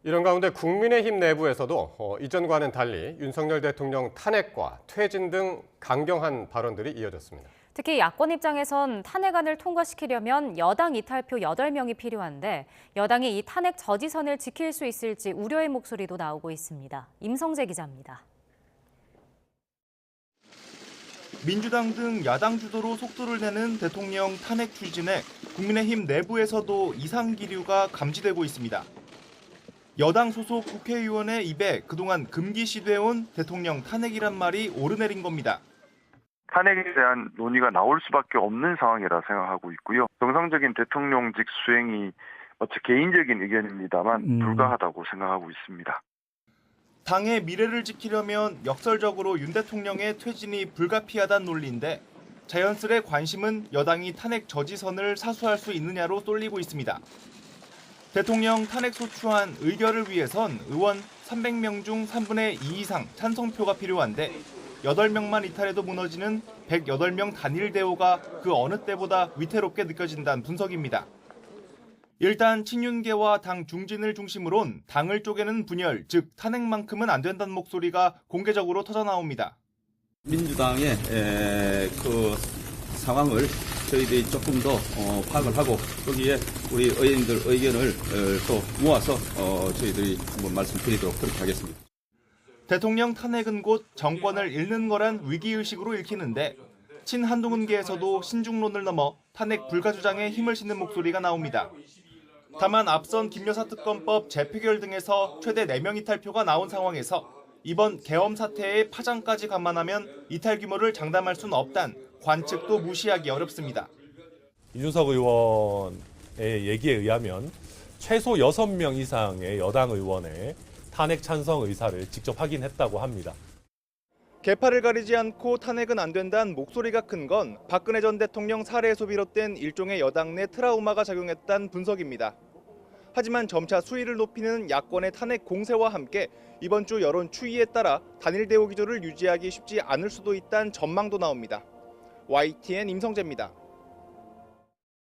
이런 가운데 국민의힘 내부에서도 이전과는 달리 윤석열 대통령 탄핵과 퇴진 등 강경한 발언들이 이어졌습니다. 특히 야권 입장에선 탄핵안을 통과시키려면 여당 이탈표 8명이 필요한데 여당이 이 탄핵 저지선을 지킬 수 있을지 우려의 목소리도 나오고 있습니다. 임성재 기자입니다. 민주당 등 야당 주도로 속도를 내는 대통령 탄핵 추진에 국민의힘 내부에서도 이상 기류가 감지되고 있습니다. 여당 소속 국회의원의 입에 그동안 금기시돼온 대통령 탄핵이란 말이 오르내린 겁니다. 탄핵에 대한 논의가 나올 수밖에 없는 상황이라 생각하고 있고요. 정상적인 대통령직 수행이 제 개인적인 의견입니다만 불가하다고 생각하고 있습니다. 당의 미래를 지키려면 역설적으로 윤 대통령의 퇴진이 불가피하다는 논리인데 자연스레 관심은 여당이 탄핵 저지선을 사수할 수 있느냐로 쏠리고 있습니다. 대통령 탄핵 소추안 의결을 위해선 의원 300명 중 3분의 2 이상 찬성표가 필요한데 8명만 이탈해도 무너지는 108명 단일 대우가 그 어느 때보다 위태롭게 느껴진다는 분석입니다. 일단 친윤계와 당 중진을 중심으론 당을 쪼개는 분열, 즉 탄핵만큼은 안 된다는 목소리가 공개적으로 터져나옵니다. 민주당의 그 상황을 저희들이 조금 더 파악을 하고 거기에 우리 의원들 의견을 또 모아서 저희들이 한번 말씀드리도록 그렇게 하겠습니다. 대통령 탄핵은 곧 정권을 잃는 거란 위기의식으로 읽히는데 친한동훈계에서도 신중론을 넘어 탄핵 불가 주장에 힘을 싣는 목소리가 나옵니다. 다만 앞선 김여사 특검법 재표결 등에서 최대 4명 이탈표가 나온 상황에서 이번 계엄 사태의 파장까지 감안하면 이탈 규모를 장담할 수는 없단 관측도 무시하기 어렵습니다. 이준석 의원의 얘기에 의하면 최소 6명 이상의 여당 의원의 탄핵 찬성 의사를 직접 확인했다고 합니다. 계파를 가리지 않고 탄핵은 안 된다는 목소리가 큰 건 박근혜 전 대통령 살해에서 비롯된 일종의 여당 내 트라우마가 작용했다는 분석입니다. 하지만 점차 수위를 높이는 야권의 탄핵 공세와 함께 이번 주 여론 추이에 따라 단일 대우 기조를 유지하기 쉽지 않을 수도 있다는 전망도 나옵니다. YTN 임성재입니다.